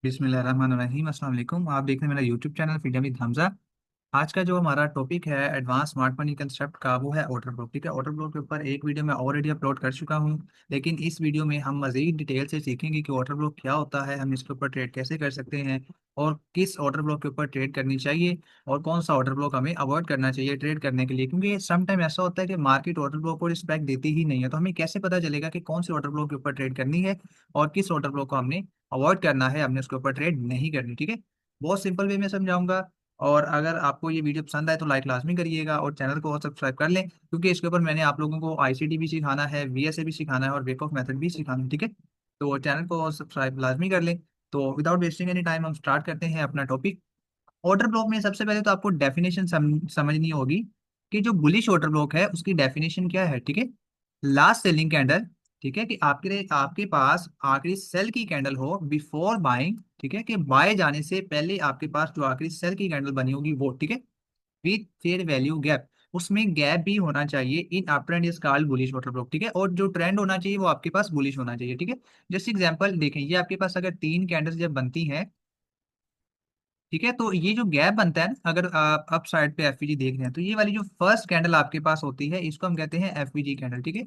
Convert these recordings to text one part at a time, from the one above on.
बिस्मिल्लाहिर्रहमानिर्रहीम। अस्सलाम वालेकुम। आप देख रहे हैं मेरा YouTube channel freedom with Hamza. आज का जो हमारा टॉपिक है एडवांस स्मार्ट मनी कंसेप्ट का, वो है ऑर्डर ब्लॉक। ठीक है, ऑर्डर ब्लॉक के ऊपर एक वीडियो मैं ऑलरेडी अपलोड कर चुका हूं, लेकिन इस वीडियो में हम मजीद डिटेल से सीखेंगे कि ऑर्डर ब्लॉक क्या होता है, हम इसके ऊपर ट्रेड कैसे कर सकते हैं, और किस ऑर्डर ब्लॉक के ऊपर ट्रेड करनी चाहिए, और कौन सा ऑर्डर ब्लॉक हमें अवॉइड करना चाहिए ट्रेड करने के लिए। क्योंकि सम टाइम ऐसा होता है कि मार्केट ऑर्डर ब्लॉक को रिस्पेक्ट देती ही नहीं है, तो हमें कैसे पता चलेगा कि कौन सी ऑर्डर ब्लॉक के ऊपर ट्रेड करनी है और किस ऑर्डर ब्लॉक को हमने अवॉइड करना है, हमने उसके ऊपर ट्रेड नहीं करनी। ठीक है, बहुत सिंपल वे में समझाऊंगा। और अगर आपको ये वीडियो पसंद आए तो लाइक लाजमी करिएगा और चैनल को और सब्सक्राइब कर लें, क्योंकि इसके ऊपर मैंने आप लोगों को आईसीटी भी सिखाना है, वीएसए भी सिखाना है और वेक ऑफ मेथड भी सिखाना है। ठीक है, तो चैनल को सब्सक्राइब लाजमी कर लें। तो विदाउट वेस्टिंग एनी टाइम हम स्टार्ट करते हैं अपना टॉपिक। ऑर्डर ब्लॉक में सबसे पहले तो आपको डेफिनेशन समझनी होगी कि जो बुलिश ऑर्डर ब्लॉक है उसकी डेफिनेशन क्या है। ठीक है, लास्ट सेलिंग कैंडल। ठीक है, कि आपके आपके पास आखिरी सेल की कैंडल हो बिफोर बाइंग। ठीक है, कि बाय जाने से पहले आपके पास जो आखिरी सेल की कैंडल बनी होगी वो। ठीक है, विथ फेयर वैल्यू गैप, उसमें गैप भी होना चाहिए। In up trend is called bullish order block. ठीक है, और जो ट्रेंड होना चाहिए वो आपके पास बुलिश होना चाहिए। ठीक है, जैसे एग्जांपल देखें, ये आपके पास अगर तीन कैंडल्स जब बनती हैं, ठीक है, तो ये जो गैप बनता है ना, अगर आप अप साइड पे एफवीजी देख रहे हैं, तो ये वाली जो फर्स्ट कैंडल आपके पास होती है इसको हम कहते हैं एफवीजी कैंडल। ठीक है,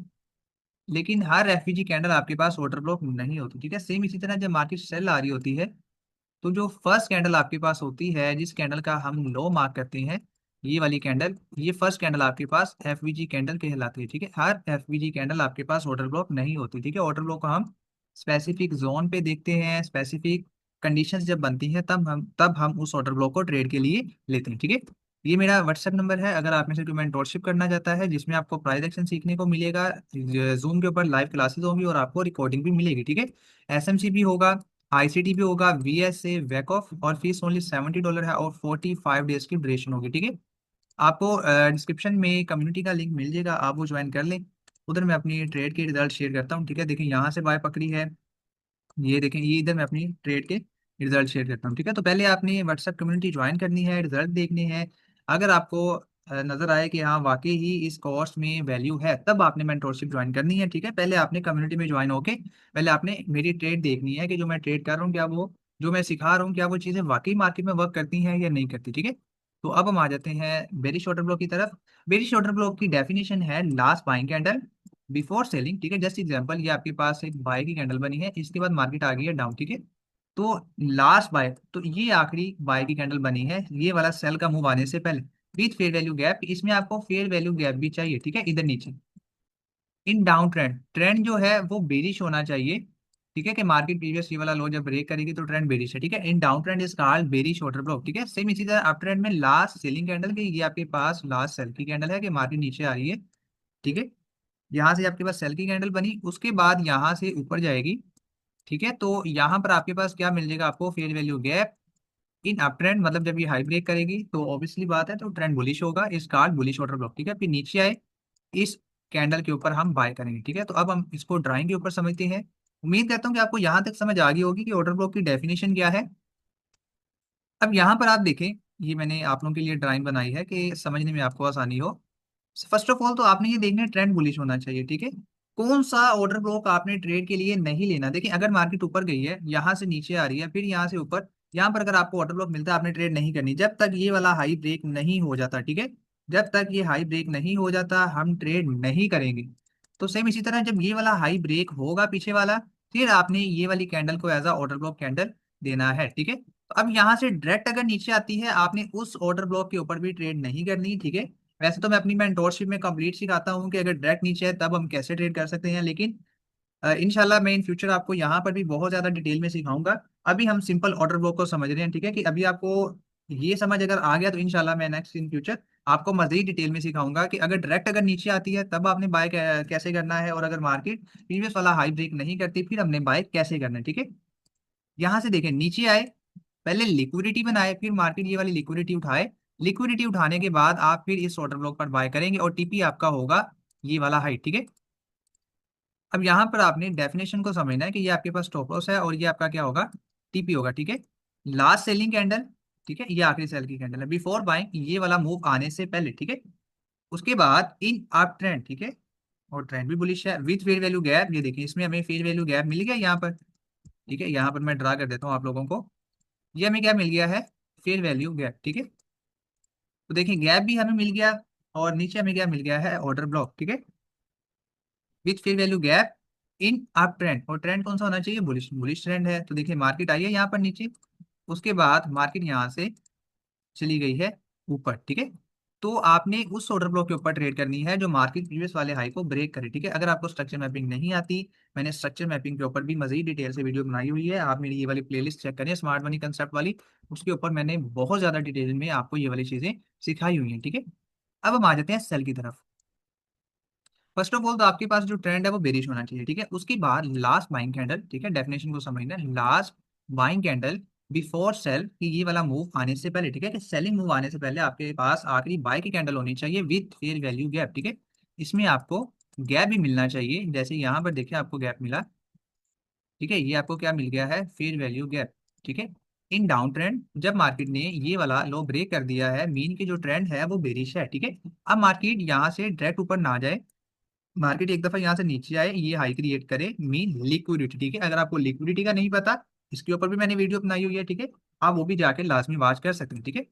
लेकिन हर एफवीजी कैंडल आपके पास ऑर्डर ब्लॉक नहीं होती। ठीक है, सेम इसी तरह जब मार्केट सेल आ रही होती है, तो जो फर्स्ट कैंडल आपके पास होती है, जिस कैंडल का हम लो मार्क करते हैं, ये वाली कैंडल, ये फर्स्ट कैंडल आपके पास एफवीजी कैंडल कहलाती है। ठीक है, हर एफवीजी कैंडल आपके पास ऑर्डर ब्लॉक नहीं होती। ठीक है, ऑर्डर ब्लॉक को हम स्पेसिफिक जोन पे देखते हैं, स्पेसिफिक कंडीशंस जब बनती हैं तब हम उस ऑर्डर ब्लॉक को ट्रेड के लिए लेते हैं। ठीक है, ये मेरा व्हाट्सएप नंबर है, अगर आप में से कोई मेंटोरशिप करना चाहता है जिसमें आपको प्राइस एक्शन सीखने को मिलेगा, जूम के ऊपर लाइव क्लासेस होंगी और आपको रिकॉर्डिंग भी मिलेगी। ठीक है, एसएमसी भी होगा, आईसीटी भी होगा, वीएसए, वैकऑफ, और फीस ओनली $70 है और 45 डेज की ड्यूरेशन होगी। ठीक है, आपको डिस्क्रिप्शन में कम्युनिटी का लिंक मिल जाएगा, आप वो ज्वाइन कर लें। उधर मैं अपनी ट्रेड के रिजल्ट शेयर करता हूँ। ठीक है, देखिए यहाँ से बाय पकड़ी है, ये देखें, ये इधर मैं अपनी ट्रेड के रिजल्ट शेयर करता हूँ। ठीक है, तो पहले आपने व्हाट्सएप कम्युनिटी ज्वाइन करनी है, रिजल्ट देखने हैं। अगर आपको नजर आए कि हाँ वाकई ही इस कोर्स में वैल्यू है, तब आपने मेंटोरशिप ज्वाइन करनी है। ठीक है, पहले आपने कम्युनिटी में ज्वाइन होके पहले आपने मेरी ट्रेड देखनी है कि जो मैं ट्रेड कर रहा हूँ, क्या वो जो मैं सिखा रहा हूँ, क्या वो चीज़ें वाकई मार्केट में वर्क करती हैं या नहीं करती। ठीक है, तो अब हम आ जाते हैं बेरिश ऑर्डर ब्लॉक की तरफ। बेरिश ऑर्डर ब्लॉक की डेफिनेशन है last buying candle before selling. ठीक है, जस्ट एग्जांपल, ये आपके पास एक बाय की कैंडल बनी है, इसके बाद मार्केट आ गई है डाउन। ठीक है, तो लास्ट बाय, तो ये आखिरी बाय की कैंडल बनी है, ये वाला सेल का मूव आने से पहले, विथ फेयर वैल्यू गैप। इसमें आपको फेयर वैल्यू गैप भी चाहिए। ठीक है, इधर नीचे इन डाउन ट्रेंड, ट्रेंड जो है वो बेरिश होना चाहिए। ठीक है, कि मार्केट प्रीवियस ये वाला लो जब ब्रेक करेगी तो ट्रेंड बेरिश है। ठीक है, in down trend is called bearish order block. ठीक है, सेम इसी तरह अप ट्रेंड में लास्ट सेलिंग कैंडल की, ये आपके पास लास्ट सेल की कैंडल है कि मार्केट नीचे आ रही है। ठीक है, यहाँ से आपके पास सेल की कैंडल बनी, उसके बाद यहाँ से ऊपर जाएगी। ठीक है, तो यहाँ पर आपके पास क्या मिल जाएगा, आपको fair value gap in up trend, मतलब जब ये हाई ब्रेक करेगी तो ऑब्वियसली बात है तो ट्रेंड बुलिश होगा, इस कार्ड बुलिश ऑर्डर ब्लॉक। ठीक है, फिर नीचे आए, इस कैंडल के ऊपर हम बाय करेंगे। ठीक है, तो अब हम इसको ड्राइंग के ऊपर समझते हैं। उम्मीद करता हूँ कि आपको यहाँ तक समझ आ गई होगी कि ऑर्डर ब्लॉक की डेफिनेशन क्या है। अब यहाँ पर आप देखें, ये मैंने आप लोगों के लिए ड्राइंग बनाई है कि समझने में आपको आसानी हो। फर्स्ट ऑफ ऑल तो आपने ये देखना है ट्रेंड बुलिश होना चाहिए। ठीक है, कौन सा ऑर्डर ब्लॉक आपने ट्रेड के लिए नहीं लेना। देखिए, अगर मार्केट ऊपर गई है, यहाँ से नीचे आ रही है, फिर यहाँ से ऊपर, यहाँ पर अगर आपको ऑर्डर ब्लॉक मिलता है, आपने ट्रेड नहीं करनी जब तक ये वाला हाई ब्रेक नहीं हो जाता। ठीक है, जब तक ये हाई ब्रेक नहीं हो जाता हम ट्रेड नहीं करेंगे। तो सेम इसी तरह जब ये वाला हाई ब्रेक होगा पीछे वाला, फिर आपने ये वाली कैंडल को as a order block candle देना है। ठीक है, तो अब यहाँ से डायरेक्ट अगर नीचे आती है, आपने उस ऑर्डर ब्लॉक के ऊपर भी ट्रेड नहीं करनी। ठीक है, वैसे तो मैं अपनी मेंटोरशिप में कंप्लीट सिखाता हूँ कि अगर डायरेक्ट नीचे है तब हम कैसे ट्रेड कर सकते हैं, लेकिन इंशाल्लाह मैं इन फ्यूचर आपको यहाँ पर भी बहुत ज्यादा डिटेल में सिखाऊंगा। अभी हम सिंपल ऑर्डर ब्लॉक को समझ रहे हैं। ठीक है, कि अभी आपको ये समझ अगर आ गया तो इंशाल्लाह मैं नेक्स्ट इन फ्यूचर आपको मजीद डिटेल में सिखाऊंगा कि अगर डायरेक्ट अगर नीचे आती है तब आपने बाय कैसे करना है, और अगर मार्केट प्रीवियस वाला हाई ब्रेक नहीं करती फिर हमने बाय कैसे करना है। ठीक है, यहाँ से देखें, नीचे आए, पहले लिक्विडिटी बनाए, फिर मार्केट ये वाली लिक्विडिटी उठाए, लिक्विडिटी उठाने के बाद आप फिर इस ऑर्डर ब्लॉक पर बाय करेंगे और टीपी आपका होगा ये वाला हाई। ठीक है, अब यहाँ पर आपने डेफिनेशन को समझना है कि ये आपके पास स्टॉप लॉस है और ये आपका क्या होगा, टीपी होगा। ठीक है, लास्ट सेलिंग कैंडल। ठीक है, ये आखिरी सेल की कैंडल है बिफोर बाइंग, ये वाला मूव आने से पहले। ठीक है, उसके बाद इन अप ट्रेंड। ठीक है, और ट्रेंड भी बुलिश है विथ फेयर वैल्यू गैप, ये देखिए इसमें हमें फेयर वैल्यू गैप मिल गया यहाँ पर। ठीक है, यहाँ पर मैं ड्रा कर देता हूँ आप लोगों को। ये हमें क्या मिल गया है, फेयर वैल्यू गैप। ठीक है, तो देखिए गैप भी हमें मिल गया और नीचे हमें क्या मिल गया है, ऑर्डर ब्लॉक। ठीक है, with fair value gap in up trend, और ट्रेंड कौन सा होना चाहिए, बुलिश, बुलिश ट्रेंड है। तो देखिए मार्केट आई है यहाँ पर नीचे, उसके बाद मार्केट यहाँ से चली गई है ऊपर। ठीक है, तो आपने उस ऑर्डर ब्लॉक के ऊपर ट्रेड करनी है जो मार्केट प्रीवियस वाले हाई को ब्रेक करे। ठीक है, अगर आपको स्ट्रक्चर मैपिंग नहीं आती, मैंने स्ट्रक्चर मैपिंग के ऊपर भी मजीद डिटेल से वीडियो बनाई हुई है, आप मेरी ये वाली प्लेलिस्ट चेक करें स्मार्ट मनी कंसेप्ट वाली, उसके ऊपर मैंने बहुत ज्यादा डिटेल में आपको ये वाली चीजें सिखाई हुई हैं। ठीक है, अब हम आ जाते हैं सेल की तरफ। फर्स्ट ऑफ ऑल तो आपके पास जो ट्रेंड है वो बेरिश होना चाहिए। ठीक है, उसके बाद लास्ट बाइंग कैंडल, ठीक है, डेफिनेशन को समझना, last buying candle before sell, कि ये वाला मूव आने से पहले। ठीक है, कि सेलिंग मूव आने से पहले आपके पास आखिरी बाय की कैंडल होनी चाहिए विथ फेयर वैल्यू गैप। ठीक है, इसमें आपको गैप भी मिलना चाहिए, जैसे यहाँ पर देखिए आपको गैप मिला। ठीक है, ये आपको क्या मिल गया है, फेयर वैल्यू गैप। ठीक है, इन डाउन ट्रेंड जब मार्केट ने ये वाला लो ब्रेक कर दिया है, मीन की जो ट्रेंड है वो बेरिश है। ठीक है, अब मार्केट यहाँ से डायरेक्ट ऊपर ना जाए, मार्केट एक दफा यहाँ से नीचे आए, ये हाई क्रिएट करे, मीन लिक्विडिटी। ठीक है, अगर आपको लिक्विडिटी का नहीं पता, इसके ऊपर भी मैंने वीडियो बनाई हुई है। ठीक है, आप वो भी जाके लाजमी वॉच कर सकते हैं। ठीक है,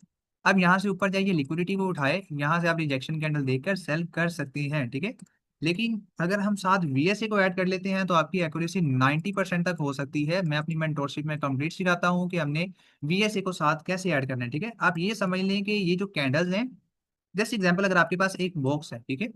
अब यहाँ से ऊपर जाइए, लिक्विडिटी को उठाए, यहाँ से आप रिजेक्शन कैंडल देखकर सेल कर सकते हैं। ठीक है, लेकिन अगर हम साथ वीएसए को ऐड कर लेते हैं तो आपकी एक्यूरेसी 90% तक हो सकती है। मैं अपनी मेंटोरशिप में कंप्लीट सिखाता हूँ कि हमने वीएसए को साथ कैसे ऐड करना है। ठीक है, आप ये समझ लें कि ये जो कैंडल्स हैं, जैसे एग्जाम्पल अगर आपके पास एक बॉक्स है, ठीक है,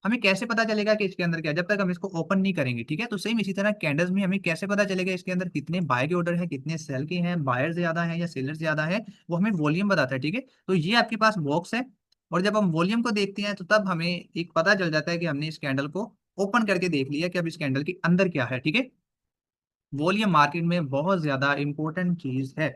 हमें कैसे पता चलेगा कि इसके अंदर क्या है? जब तक हम इसको ओपन नहीं करेंगे। ठीक है, तो सेम इसी तरह कैंडल्स में हमें कैसे पता चलेगा इसके अंदर कितने बाय के ऑर्डर है, कितने सेल के हैं, बायर ज्यादा है या सेलर ज्यादा है, वो हमें वॉल्यूम बताता है। ठीक है, तो ये आपके पास बॉक्स है, और जब हम वॉल्यूम को देखते हैं तो तब हमें एक पता चल जाता है कि हमने इस कैंडल को ओपन करके देख लिया कि अब इस कैंडल के अंदर क्या है। ठीक है, वॉल्यूम मार्केट में बहुत ज्यादा इंपॉर्टेंट चीज है।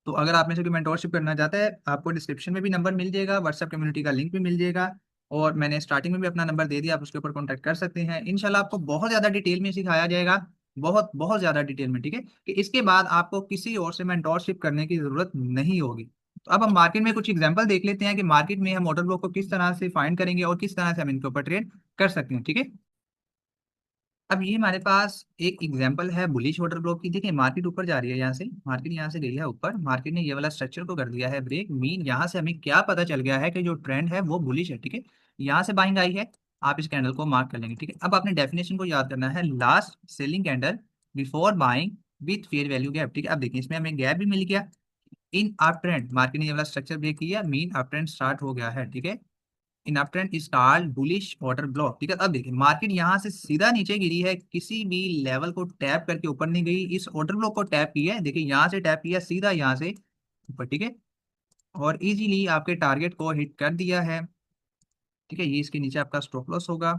तो अगर आप में से कोई मेंटोरशिप करना चाहता है, आपको डिस्क्रिप्शन में भी नंबर मिल जाएगा, व्हाट्सएप कम्युनिटी का लिंक भी मिल जाएगा, और मैंने स्टार्टिंग में भी अपना नंबर दे दिया, आप उसके ऊपर कॉन्टैक्ट कर सकते हैं। इंशाल्लाह आपको बहुत ज्यादा डिटेल में सिखाया जाएगा, बहुत बहुत ज्यादा डिटेल में। ठीक है, कि इसके बाद आपको किसी और से मेंटोरशिप करने की जरूरत नहीं होगी। तो अब हम मार्केट में कुछ एग्जांपल देख लेते हैं कि मार्केट में हम ऑर्डर ब्लॉक को किस तरह से फाइंड करेंगे और किस तरह से हम इनके ऊपर ट्रेड कर सकते हैं। ठीक है, अब ये हमारे पास एक एग्जांपल है बुलिश वाटर ब्लॉक की। देखिए मार्केट ऊपर जा रही है, यहाँ से मार्केट यहाँ से गई है ऊपर, मार्केट ने ये वाला स्ट्रक्चर को कर दिया है ब्रेक, मीन यहाँ से हमें क्या पता चल गया है कि जो ट्रेंड है वो बुलिश है। ठीक है, यहाँ से बाइंग आई है, आप इस कैंडल को मार्क कर लेंगे। ठीक है, अब आपने डेफिनेशन को याद करना है, last selling candle before buying with fair value gap. ठीक है, अब देखिए इसमें हमें गैप भी मिल गया, इन अप ट्रेंड मार्केट ने ये वाला स्ट्रक्चर ब्रेक किया, मीन अप ट्रेंड स्टार्ट हो गया है। ठीक है, in uptrend is called bullish order block. ठीक है, अब देखिए मार्केट यहाँ से सीधा नीचे गिरी है, किसी भी लेवल को टैप करके ऊपर नहीं गई, इस वाटर ब्लॉक को टैप किया है, देखिए यहाँ से टैप किया सीधा यहाँ से ऊपर। ठीक है, और इजीली आपके टारगेट को हिट कर दिया है। ठीक है, ये इसके नीचे आपका स्टॉप लॉस होगा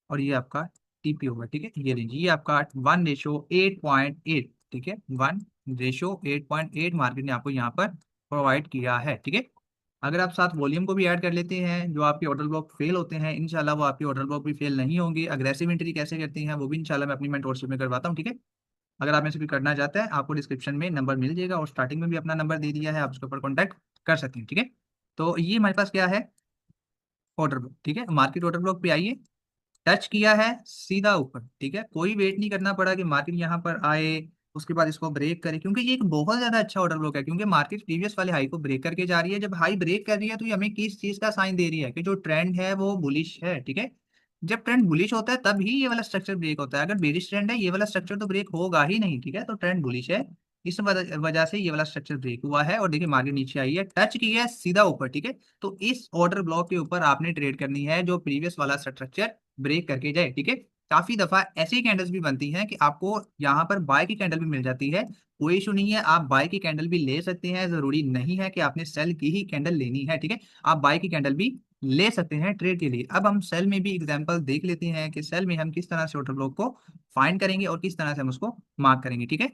और ये आपका टीपी होगा। ठीक है, ये रेंज ये आपका 1:8.8। ठीक है, 1:8.8 मार्केट ने आपको यहाँ पर प्रोवाइड किया है। ठीक है, अगर आप साथ वॉल्यूम को भी ऐड कर लेते हैं, जो आपके ऑर्डर ब्लॉक फेल होते हैं, इंशाल्लाह वो आपके ऑर्डर ब्लॉक भी फेल नहीं होंगे। अग्रेसिव एंट्री कैसे करते हैं वो भी इंशाल्लाह मैं अपनी मेंटोरशिप में करवाता हूँ। ठीक है, अगर आप में से कोई करना चाहता है, आपको डिस्क्रिप्शन में नंबर मिल जाएगा, और स्टार्टिंग में भी अपना नंबर दे दिया है, आप उसके ऊपर कॉन्टैक्ट कर सकते हैं। ठीक है, तो ये हमारे पास क्या है, ऑर्डर ब्लॉक। ठीक है, मार्केट ऑर्डर ब्लॉक पे आइए, टच किया है सीधा ऊपर। ठीक है, कोई वेट नहीं करना पड़ा कि मार्केट यहाँ पर आए उसके बाद इसको ब्रेक करे, क्योंकि ये एक बहुत ज्यादा अच्छा ऑर्डर ब्लॉक है, क्योंकि मार्केट प्रीवियस वाले हाई को ब्रेक करके जा रही है। जब हाई ब्रेक कर रही है तो ये हमें किस चीज का साइन दे रही है कि जो ट्रेंड है वो बुलिश है। ठीक है, जब ट्रेंड बुलिश होता है तब ही ये वाला स्ट्रक्चर ब्रेक होता है, अगर बेरिश ट्रेंड है ये वाला स्ट्रक्चर तो ब्रेक होगा ही नहीं। ठीक है, तो ट्रेंड बुलिश है, इस वजह से ये वाला स्ट्रक्चर ब्रेक हुआ है, और देखिए मार्केट नीचे आई है, टच की है सीधा ऊपर। ठीक है, तो इस ऑर्डर ब्लॉक के ऊपर आपने ट्रेड करनी है जो प्रीवियस वाला स्ट्रक्चर ब्रेक करके जाए। ठीक है, काफी दफा ऐसी कैंडल्स भी बनती हैं कि आपको यहाँ पर बाय की कैंडल भी मिल जाती है, कोई इशू नहीं है, आप बाय की कैंडल भी ले सकते हैं, जरूरी नहीं है कि आपने सेल की ही कैंडल लेनी है। ठीक है, आप बाय की कैंडल भी ले सकते हैं ट्रेड के लिए। अब हम सेल में भी एग्जांपल देख लेते हैं कि सेल में हम किस तरह से ऑर्डर ब्लॉक को फाइंड करेंगे और किस तरह से हम उसको मार्क करेंगे। ठीक है,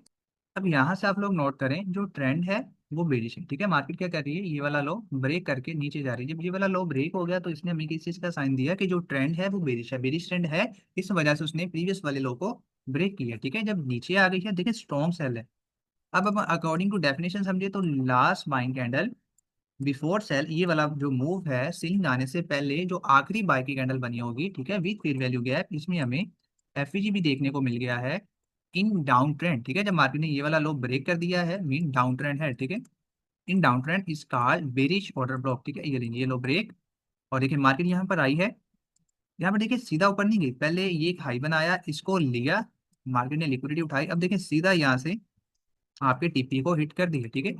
अब यहाँ से आप लोग नोट करें, जो ट्रेंड है वो बेरिश है। ठीक है, मार्केट क्या कर रही है, ये वाला लो ब्रेक करके नीचे जा रही है, जब ये वाला लो ब्रेक हो गया तो इसने हमें किस चीज का साइन दिया कि जो ट्रेंड है वो बेरिश है, बेरिश ट्रेंड है, इस वजह से उसने प्रीवियस वाले लो को ब्रेक किया। ठीक है, जब नीचे आ गई है, देखिए स्ट्रॉन्ग सेल है। अब हम अकॉर्डिंग टू डेफिनेशन समझे तो last buying candle before sell, ये वाला जो मूव है सेलिंग आने से पहले जो आखिरी बाय की कैंडल बनी होगी, ठीक है, विथ फेयर वैल्यू गैप, इसमें हमें एफईजी भी देखने को मिल गया है। इन डाउन ट्रेंड, ठीक है, जब मार्केट ने ये वाला लो ब्रेक कर दिया है मीन डाउन ट्रेंड है, ठीक है, in down trend is called bearish order block, ठीक है, ये लेंगे ये लो ब्रेक। और देखिए मार्केट यहाँ पर आई है, यहाँ पर देखिए सीधा ऊपर नहीं गई, पहले ये एक हाई बनाया, इसको लिया, मार्केट ने लिक्विडिटी उठाई, अब देखिए सीधा यहाँ से आपके टीपी को हिट कर दी है, ठीक है।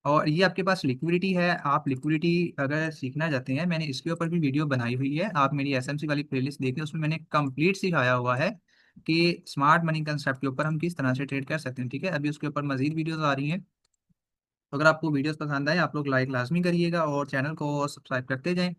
और ये आपके पास लिक्विडिटी है, आप लिक्विडिटी अगर सीखना चाहते हैं, मैंने इसके ऊपर भी वीडियो बनाई हुई है, आप मेरी एसएमसी वाली प्लेलिस्ट देखें, उसमें मैंने कंप्लीट सिखाया हुआ है कि स्मार्ट मनी कंसेप्ट के ऊपर हम किस तरह से ट्रेड कर सकते हैं, ठीक है। अभी उसके ऊपर मजीद वीडियोस आ रही हैं, तो अगर आपको वीडियोस पसंद आए आप लोग लाइक लाजमी करिएगा और चैनल को सब्सक्राइब करते जाएं,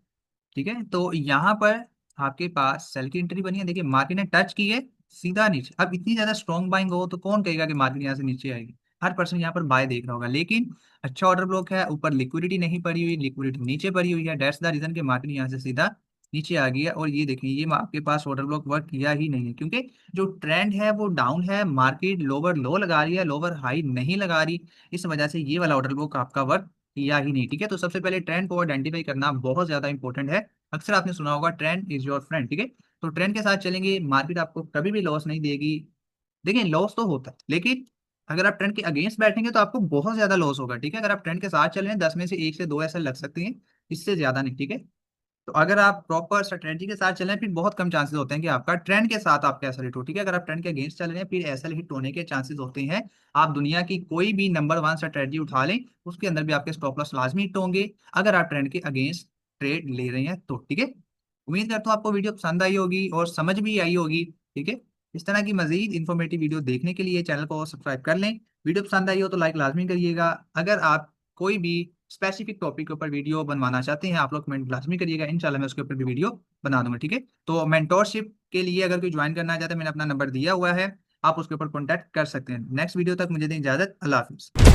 ठीक है। तो यहाँ पर आपके पास सेल की एंट्री बनी है, देखिए मार्केट ने टच की है सीधा नीचे, अब इतनी ज्यादा स्ट्रॉन्ग बाइंग हो तो कौन कहेगा कि मार्केट यहाँ से नीचे आएगी, हर पर्सन यहाँ पर बाय देख रहा होगा, लेकिन अच्छा ऑर्डर ब्लॉक है, ऊपर लिक्विडिटी नहीं पड़ी हुई, लिक्विडिटी नीचे पड़ी हुई है, दैट्स द रीजन कि मार्केट यहाँ से सीधा नीचे आ गया। और ये देखिए ये आपके पास ऑर्डर ब्लॉक वर्क किया ही नहीं है, क्योंकि जो ट्रेंड है वो डाउन है, मार्केट लोअर लो लगा रही है, लोअर हाई नहीं लगा रही, इस वजह से ये वाला ऑर्डर ब्लॉक आपका वर्क किया ही नहीं, ठीक है। तो सबसे पहले ट्रेंड को आइडेंटिफाई करना बहुत ज्यादा इंपॉर्टेंट है। अक्सर आपने सुना होगा ट्रेंड इज योर फ्रेंड, ठीक है। तो ट्रेंड के साथ चलेंगे, मार्केट आपको कभी भी लॉस नहीं देगी। देखिए लॉस तो होता है, लेकिन अगर आप ट्रेंड के अगेंस्ट बैठेंगे तो आपको बहुत ज्यादा लॉस होगा, ठीक है। अगर आप ट्रेंड के साथ चल रहे हैं 10 में से 1 से 2 ऐसे लग सकते हैं, इससे ज्यादा नहीं, ठीक है। तो अगर आप प्रॉपर स्ट्रेटजी के साथ चल रहे हैं फिर बहुत कम चांसेस होते हैं कि आपका ट्रेंड के साथ आपका एसएल हिट हो, ठीक है। अगर आप ट्रेंड के अगेंस्ट चल रहे हैं फिर एसएल हिट होने के चांसेस होते हैं। आप दुनिया की कोई भी नंबर 1 स्ट्रेटजी उठा लें, उसके अंदर भी आपके स्टॉप लॉस लाजमी हिट होंगे, अगर आप ट्रेंड के अगेंस्ट ट्रेड ले रहे हैं तो, ठीक है। उम्मीद करता हूँ आपको वीडियो पसंद आई होगी और समझ भी आई होगी, ठीक है। इस तरह की मजीद इन्फॉर्मेटिव वीडियो देखने के लिए चैनल को सब्सक्राइब कर लें। वीडियो पसंद आई हो तो लाइक लाजमी करिएगा। अगर आप कोई भी स्पेसिफिक टॉपिक के ऊपर वीडियो बनवाना चाहते हैं आप लोग कमेंट लाजमी करिएगा, इंशाल्लाह मैं उसके ऊपर भी वीडियो बना दूंगा, ठीक है। तो मेंटोरशिप के लिए अगर कोई ज्वाइन करना चाहता है, मैंने अपना नंबर दिया हुआ है, आप उसके ऊपर कॉन्टैक्ट कर सकते हैं। नेक्स्ट वीडियो तक मुझे दें इजाजत, अल्लाह हाफिज़।